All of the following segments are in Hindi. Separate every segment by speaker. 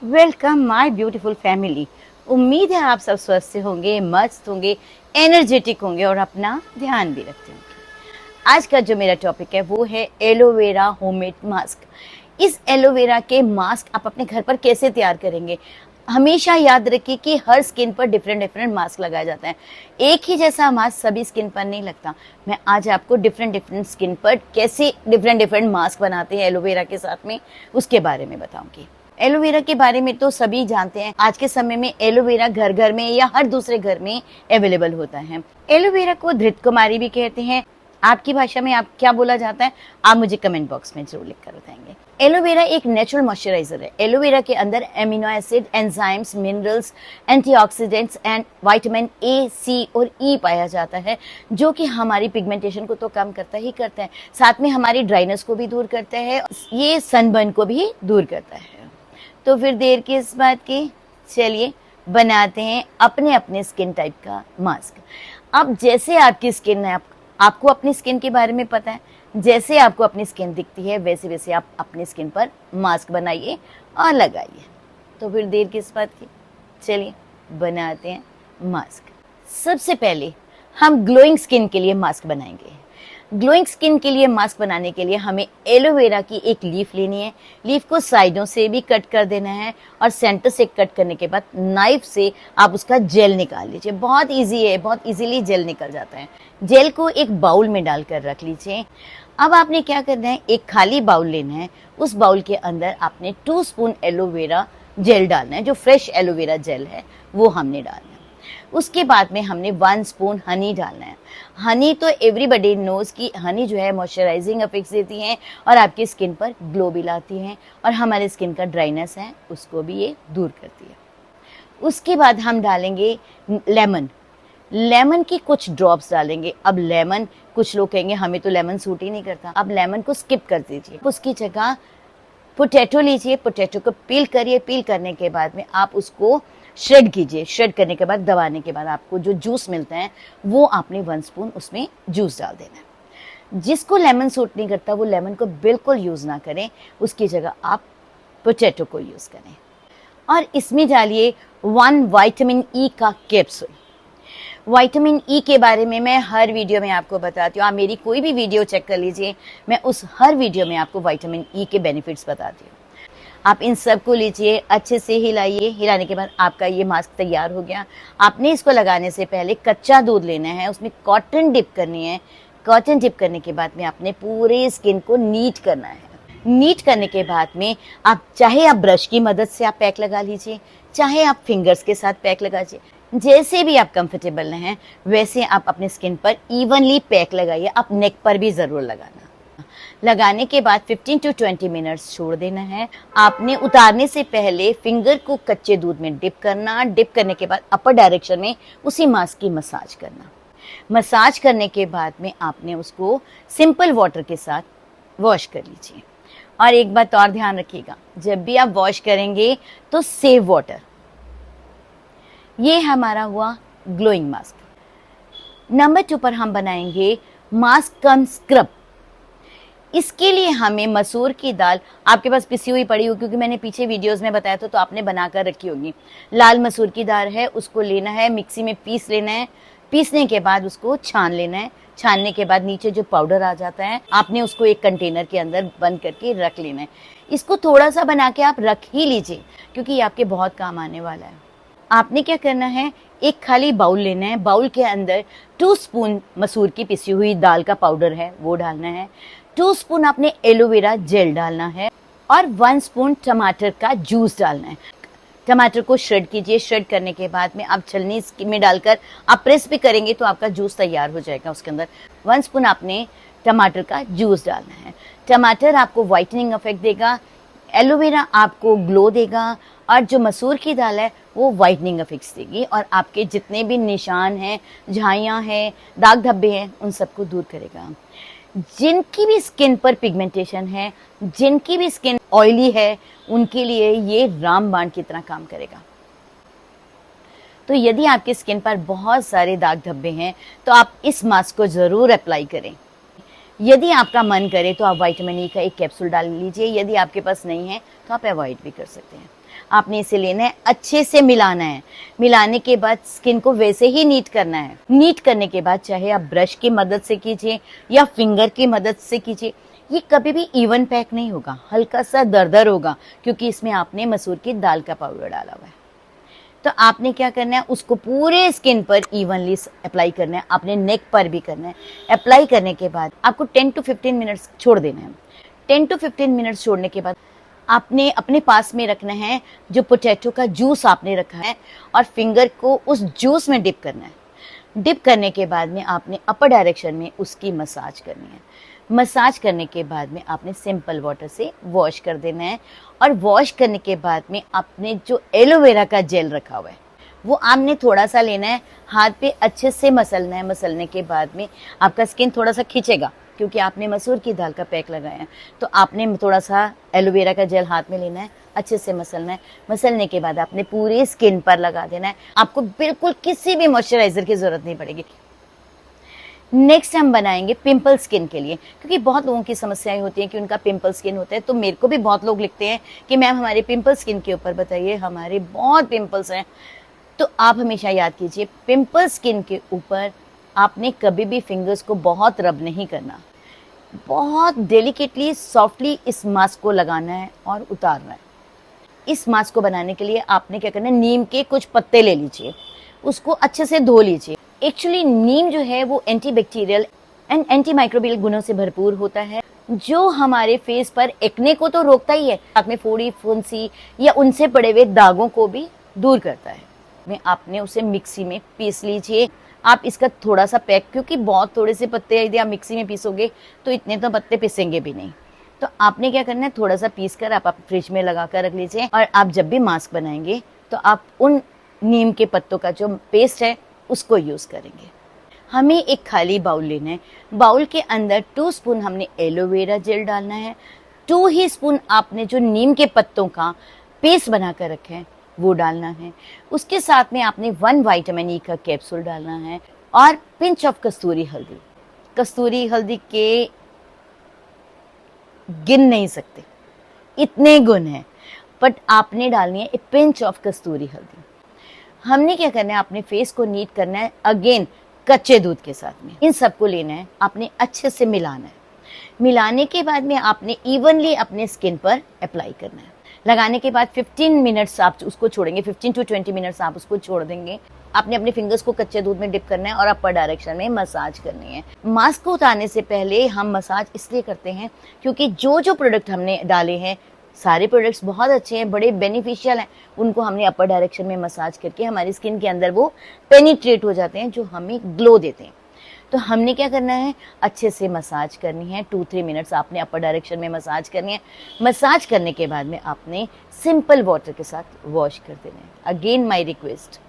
Speaker 1: Welcome my beautiful family. उम्मीद है आप सब स्वस्थ होंगे, मस्त होंगे, एनर्जेटिक होंगे और अपना ध्यान भी रखते होंगे। आज का जो मेरा टॉपिक है वो है एलोवेरा होममेड मास्क। इस एलोवेरा के मास्क आप अपने घर पर कैसे तैयार करेंगे। हमेशा याद रखिए कि हर स्किन पर डिफरेंट डिफरेंट मास्क लगाया जाता है। एक ही जैसा मास्क सभी स्किन पर नहीं लगता। मैं आज आपको डिफरेंट डिफरेंट स्किन पर कैसे डिफरेंट डिफरेंट मास्क बनाते हैं एलोवेरा के साथ में, उसके बारे में बताऊंगी। एलोवेरा के बारे में तो सभी जानते हैं। आज के समय में एलोवेरा घर घर में या हर दूसरे घर में अवेलेबल होता है। एलोवेरा को धृत कुमारी भी कहते हैं। आपकी भाषा में आप क्या बोला जाता है, आप मुझे कमेंट बॉक्स में जरूर लिख कर बताएंगे। एलोवेरा एक नेचुरल मॉइस्चराइजर है। एलोवेरा के अंदर amino acid, enzymes, minerals, antioxidants and vitamin A, C और ई पाया जाता है, जो कि हमारी पिगमेंटेशन को तो कम करता ही करता है, साथ में हमारी ड्राइनेस को भी दूर करता है, ये सनबर्न को भी दूर करता है। तो फिर देर किस बात की, चलिए बनाते हैं अपने अपने स्किन टाइप का मास्क। अब जैसे आपकी स्किन है, आपको अपनी स्किन के बारे में पता है, जैसे आपको अपनी स्किन दिखती है वैसे वैसे आप अपनी स्किन पर मास्क बनाइए और लगाइए। तो फिर देर किस बात की, चलिए बनाते हैं मास्क। सबसे पहले हम ग्लोइंग स्किन के लिए मास्क बनाएंगे। ग्लोइंग स्किन के लिए मास्क बनाने के लिए हमें एलोवेरा की एक लीफ लेनी है। लीफ को साइडों से भी कट कर देना है और सेंटर से कट करने के बाद नाइफ से आप उसका जेल निकाल लीजिए। बहुत इजी है, बहुत इजीली जेल निकल जाता है। जेल को एक बाउल में डालकर रख लीजिए। अब आपने क्या करना है, एक खाली बाउल लेना है। उस बाउल के अंदर आपने 2 स्पून एलोवेरा जेल डालना है। जो फ्रेश एलोवेरा जेल है वो हमने डालना है। उसके बाद में हमने 1 स्पून हनी डालना है। हनी तो एवरीबडी नोज कि हनी जो है मॉइस्चराइजिंग इफेक्ट्स देती हैं और आपकी स्किन पर ग्लो भी लाती हैं और हमारे स्किन का ड्राइनेस है उसको भी ये दूर करती है। उसके बाद हम डालेंगे लेमन। लेमन की कुछ ड्रॉप्स डालेंगे। अब लेमन, कुछ लोग कहेंगे हमें तो लेमन सूट ही नहीं करता, अब लेमन को स्किप कर दीजिए। उसकी जगह पोटैटो लीजिए, पोटैटो को पील करिए। पील करने के बाद में आप उसको श्रेड कीजिए। श्रेड करने के बाद, दबाने के बाद आपको जो जूस मिलता है वो आपने 1 स्पून उसमें जूस डाल देना है। जिसको लेमन सूट नहीं करता वो लेमन को बिल्कुल यूज़ ना करें, उसकी जगह आप पोटैटो को यूज़ करें। और इसमें डालिए 1 विटामिन ई का कैप्सूल। विटामिन ई के बारे में मैं हर वीडियो में आपको बताती हूँ। आप मेरी कोई भी वीडियो चेक कर लीजिए, मैं उस हर वीडियो में आपको विटामिन ई के बेनिफिट्स बताती हूँ। आप इन सब को लीजिए, अच्छे से हिलाइए। हिलाने के बाद आपका ये मास्क तैयार हो गया। आपने इसको लगाने से पहले कच्चा दूध लेना है, उसमें कॉटन डिप करनी है। कॉटन डिप करने के बाद में आपने पूरे स्किन को नीट करना है। नीट करने के बाद में आप चाहे आप ब्रश की मदद से आप पैक लगा लीजिए, चाहे आप फिंगर्स के साथ पैक लगा लीजिए। जैसे भी आप कंफर्टेबल हैं वैसे आप अपने स्किन पर इवनली पैक लगाइए। आप नेक पर भी ज़रूर लगाना। लगाने के बाद 15 to 20 मिनट्स छोड़ देना है। आपने उतारने से पहले फिंगर को कच्चे दूध में डिप करना। डिप करने के बाद अपर डायरेक्शन में उसी मास्क की मसाज करना। मसाज करने के बाद में आपने उसको सिंपल वाटर के साथ वॉश कर लीजिए। और एक बात और ध्यान रखिएगा, जब भी आप वॉश करेंगे तो सेव वाटर। ये हमारा हुआ ग्लोइंग मास्क। नंबर 2 पर हम बनाएंगे मास्क कम स्क्रब। इसके लिए हमें मसूर की दाल, आपके पास पिसी हुई पड़ी हो क्योंकि मैंने पीछे वीडियोस में बताया था तो आपने बनाकर रखी होगी। लाल मसूर की दाल है, उसको लेना है, मिक्सी में पीस लेना है। पीसने के बाद उसको छान लेना है। छानने के बाद नीचे जो पाउडर आ जाता है आपने उसको एक कंटेनर के अंदर बंद करके रख लेना है। इसको थोड़ा सा बना के आप रख ही लीजिए क्योंकि ये आपके बहुत काम आने वाला है। आपने क्या करना है, एक खाली बाउल लेना है। बाउल के अंदर 2 स्पून मसूर की पिसी हुई दाल का पाउडर है वो डालना है। 2 स्पून आपने एलोवेरा जेल डालना है और 1 स्पून टमाटर का जूस डालना है। टमाटर को श्रेड कीजिए। श्रेड करने के बाद में आप छलनी में डालकर आप प्रेस भी करेंगे तो आपका जूस तैयार हो जाएगा। उसके अंदर 1 स्पून आपने टमाटर का जूस डालना है। टमाटर आपको वाइटनिंग इफेक्ट देगा, एलोवेरा आपको ग्लो देगा और जो मसूर की दाल है वो वाइटनिंग इफेक्ट्स देगी और आपके जितने भी निशान हैं, झाइयाँ हैं, दाग धब्बे हैं, उन सबको दूर करेगा। जिनकी भी स्किन पर पिगमेंटेशन है, जिनकी भी स्किन ऑयली है, उनके लिए ये रामबाण की तरह काम करेगा। तो यदि आपकी स्किन पर बहुत सारे दाग धब्बे हैं तो आप इस मास्क को ज़रूर अप्लाई करें। यदि आपका मन करे तो आप विटामिन ई का एक कैप्सूल डाल लीजिए। यदि आपके पास नहीं है तो आप अवॉइड भी कर सकते हैं। आपने इसे लेना है, अच्छे से मिलाना है। मिलाने के बाद स्किन को वैसे ही नीट करना है। नीट करने के बाद चाहे आप ब्रश की मदद से कीजिए या फिंगर की मदद से कीजिए, ये कभी भी इवन पैक नहीं होगा, हल्का सा दरदर होगा, क्योंकि इसमें आपने मसूर की दाल का पाउडर डाला हुआ है। तो आपने क्या करना है, उसको पूरे स्किन पर इवनली अप्लाई करना है। आपने नेक पर भी करना है। अप्लाई करने के बाद आपको 10 to 15 मिनट्स छोड़ देना है। 10 to 15 मिनट्स छोड़ने के बाद आपने अपने पास में रखना है जो पोटैटो का जूस आपने रखा है, और फिंगर को उस जूस में डिप करना है। डिप करने के बाद में आपने अपर डायरेक्शन में उसकी मसाज करनी है। मसाज करने के बाद में आपने सिंपल वाटर से वॉश कर देना है, और वॉश करने के बाद में आपने जो एलोवेरा का जेल रखा हुआ है वो आपने थोड़ा सा लेना है, हाथ पे अच्छे से मसलना है। मसलने के बाद में आपका स्किन थोड़ा सा खींचेगा, क्योंकि आपने मसूर की दाल का पैक लगाया है। तो आपने थोड़ा सा एलोवेरा का जेल हाथ में लेना है, अच्छे से मसलना है। मसलने के बाद आपने पूरी स्किन पर लगा देना है। आपको बिल्कुल किसी भी मॉइस्चराइजर की जरूरत नहीं पड़ेगी। नेक्स्ट हम बनाएंगे पिंपल स्किन के लिए, क्योंकि बहुत लोगों की समस्याएं होती हैं कि उनका पिंपल स्किन होता है। तो मेरे को भी बहुत लोग लिखते हैं कि मैम हमारे पिंपल स्किन के ऊपर बताइए, हमारे बहुत पिंपल्स हैं। तो आप हमेशा याद कीजिए, पिंपल स्किन के ऊपर आपने कभी भी फिंगर्स को बहुत रब नहीं करना, बहुत डेलिकेटली सॉफ्टली इस मास्क को लगाना है और उतारना है। इस मास्क को बनाने के लिए आपने क्या करना है, नीम के कुछ पत्ते ले लीजिए, उसको अच्छे से धो लीजिए। एक्चुअली नीम जो है वो एंटीबैक्टीरियल एंड एंटीमाइक्रोबियल गुणों से भरपूर होता है, जो हमारे फेस पर एक्ने को तो रोकता ही है, साथ में फोड़ी फुंसी या उनसे पड़े हुए दागों को भी दूर करता है। में आपने उसे मिक्सी में पीस लीजिए। आप इसका थोड़ा सा पैक, क्योंकि बहुत थोड़े से पत्ते यदि आप मिक्सी में पीसोगे तो इतने तो पत्ते पिसेंगे भी नहीं। तो आपने क्या करना है, थोड़ा सा पीस कर आप फ्रिज में लगा कर रख लीजिए, और आप जब भी मास्क बनाएंगे तो आप उन नीम के पत्तों का जो पेस्ट है उसको यूज करेंगे। हमें एक खाली बाउल लेना है। बाउल के अंदर 2 स्पून हमने एलोवेरा जेल डालना है, 2 ही स्पून आपने जो नीम के पत्तों का पेस्ट बना कर रखे हैं वो डालना है। उसके साथ में आपने 1 विटामिन ई का कैप्सूल डालना है, और पिंच ऑफ कस्तूरी हल्दी। कस्तूरी हल्दी के गिन नहीं सकते, इतने गुण हैं, बट आपने डालनी है पिंच ऑफ कस्तूरी हल्दी। हमने क्या करना है, अपने फेस को नीट करना है, अगेन कच्चे दूध के साथ में। इन सबको लेना है, आपने अच्छे से मिलाना है। मिलाने के बाद में आपने इवनली अपने स्किन पर अप्लाई करना है। लगाने के बाद 15 मिनट्स आप उसको छोड़ेंगे, 15 to 20 मिनट्स आप उसको छोड़ देंगे। आपने अपने फिंगर्स को कच्चे दूध में डिप करना है और अपर डायरेक्शन में मसाज करनी है। मास्क को उतारने से पहले हम मसाज इसलिए करते हैं क्योंकि जो जो प्रोडक्ट हमने डाले हैं, सारे प्रोडक्ट्स बहुत अच्छे हैं, बड़े बेनिफिशियल हैं। उनको हमने अपर डायरेक्शन में मसाज करके हमारी स्किन के अंदर वो पेनिट्रेट हो जाते हैं, जो हमें ग्लो देते हैं। तो हमने क्या करना है, अच्छे से मसाज करनी है। 2-3 मिनट्स आपने अपर डायरेक्शन में मसाज करनी है। मसाज करने के बाद में आपने सिंपल वाटर के साथ वॉश कर देना है। Again my request,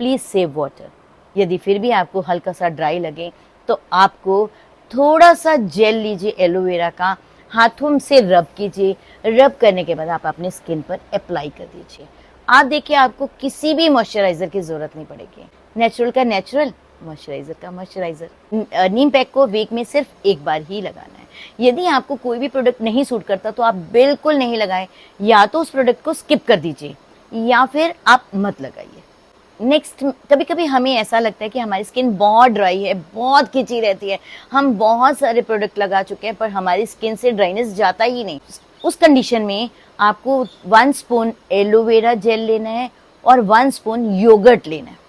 Speaker 1: please save water. यदि फिर भी आपको हल्का सा ड्राई लगे तो आपको थोड़ा सा जेल लीजिए एलोवेरा का, हाथों से रब कीजिए। रब करने के बाद आप अपने स्किन पर अप्लाई कर दीजिए। आप देखिए, आपको किसी भी मॉइस्चराइजर की जरूरत नहीं पड़ेगी। नेचुरल का नेचुरल, मॉइस्चराइजर का मॉइस्चराइजर। नीम पैक को वीक में सिर्फ एक बार ही लगाना है। यदि आपको कोई भी प्रोडक्ट नहीं सूट करता तो आप बिल्कुल नहीं लगाएं, या तो उस प्रोडक्ट को स्किप कर दीजिए या फिर आप मत लगाइए। नेक्स्ट, कभी कभी हमें ऐसा लगता है कि हमारी स्किन बहुत ड्राई है, बहुत खिंची रहती है, हम बहुत सारे प्रोडक्ट लगा चुके हैं पर हमारी स्किन से ड्राइनेस जाता ही नहीं। उस कंडीशन में आपको 1 स्पून एलोवेरा जेल लेना है और 1 स्पून योगर्ट लेना है।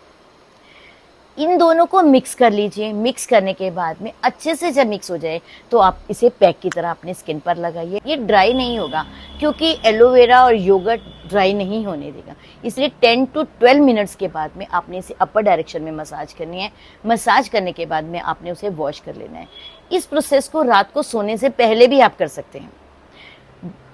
Speaker 1: इन दोनों को मिक्स कर लीजिए। मिक्स करने के बाद में अच्छे से जब मिक्स हो जाए तो आप इसे पैक की तरह अपने स्किन पर लगाइए। ये ड्राई नहीं होगा क्योंकि एलोवेरा और योगर्ट ड्राई नहीं होने देगा, इसलिए 10 to 12 मिनट्स के बाद में आपने इसे अपर डायरेक्शन में मसाज करनी है। मसाज करने के बाद में आपने उसे वॉश कर लेना है। इस प्रोसेस को रात को सोने से पहले भी आप कर सकते हैं।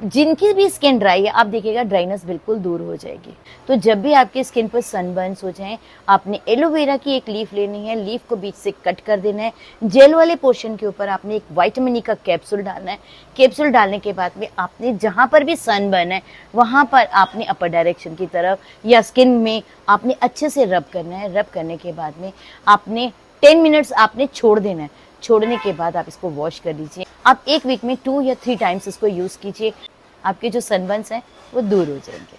Speaker 1: जिनकी भी स्किन ड्राई है, आप देखिएगा ड्राइनेस बिल्कुल दूर हो जाएगी। तो जब भी आपकी स्किन पर सनबर्न्स हो जाएं, आपने एलोवेरा की एक लीफ लेनी है, लीफ को बीच से कट कर देना है। जेल वाले पोर्शन के ऊपर आपने एक विटामिन ई का कैप्सूल डालना है। कैप्सूल डालने के बाद में आपने जहां पर भी सनबर्न है वहां पर आपने अपर डायरेक्शन की तरफ या स्किन में आपने अच्छे से रब करना है। रब करने के बाद में आपने 10 मिनट्स आपने छोड़ देना है। छोड़ने के बाद आप इसको वॉश कर लीजिए। आप एक वीक में 2 या 3 टाइम्स इसको यूज कीजिए। आपके जो सनबर्न्स हैं वो दूर हो जाएंगे।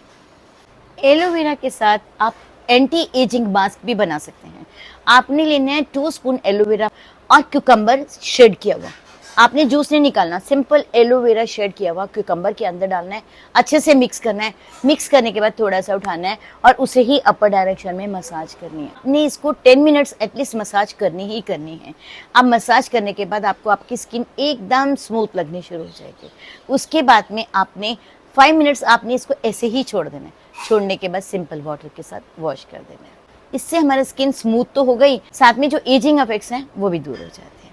Speaker 1: एलोवेरा के साथ आप एंटी एजिंग मास्क भी बना सकते हैं। आपने लेना है 2 स्पून एलोवेरा और क्यूकम्बर शेड किया हुआ। आपने जूस नहीं निकालना, सिंपल एलोवेरा शेड किया हुआ क्यूकम्बर के अंदर डालना है, अच्छे से मिक्स करना है। मिक्स करने के बाद थोड़ा सा उठाना है और उसे ही अपर डायरेक्शन में मसाज करनी है। आपने इसको 10 मिनट्स एटलीस्ट मसाज करनी ही करनी है। अब मसाज करने के बाद आपको आपकी स्किन एकदम स्मूथ लगनी शुरू हो जाएगी। उसके बाद में आपने 5 मिनट्स आपने इसको ऐसे ही छोड़ देना है। छोड़ने के बाद सिंपल वाटर के साथ वॉश कर देना है। इससे हमारी स्किन स्मूथ तो हो गई, साथ में जो एजिंग इफेक्ट्स हैं वो भी दूर हो जाते हैं।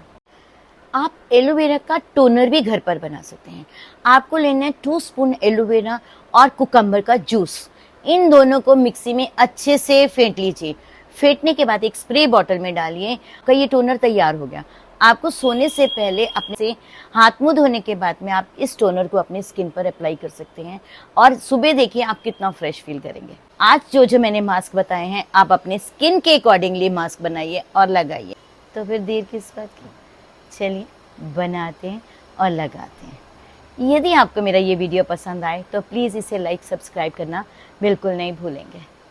Speaker 1: आप एलोवेरा का टोनर भी घर पर बना सकते हैं। आपको लेना है 2 स्पून एलोवेरा और कुकम्बर का जूस। इन दोनों को मिक्सी में अच्छे से फेंट लीजिए। फेंटने के बाद एक स्प्रे बॉटल में डालिए। का ये टोनर तैयार हो गया। आपको सोने से पहले अपने से हाथ मुंह धोने के बाद में आप इस टोनर को अपनी स्किन पर अप्लाई कर सकते हैं और सुबह देखिए आप कितना फ्रेश फील करेंगे। आज जो मैंने मास्क बताए हैं, आप अपने स्किन के अकॉर्डिंगली मास्क बनाइए और लगाइए। तो फिर देर किस बात की, चलिए बनाते हैं और लगाते हैं। यदि आपको मेरा ये वीडियो पसंद आए तो प्लीज़ इसे लाइक सब्सक्राइब करना बिल्कुल नहीं भूलेंगे।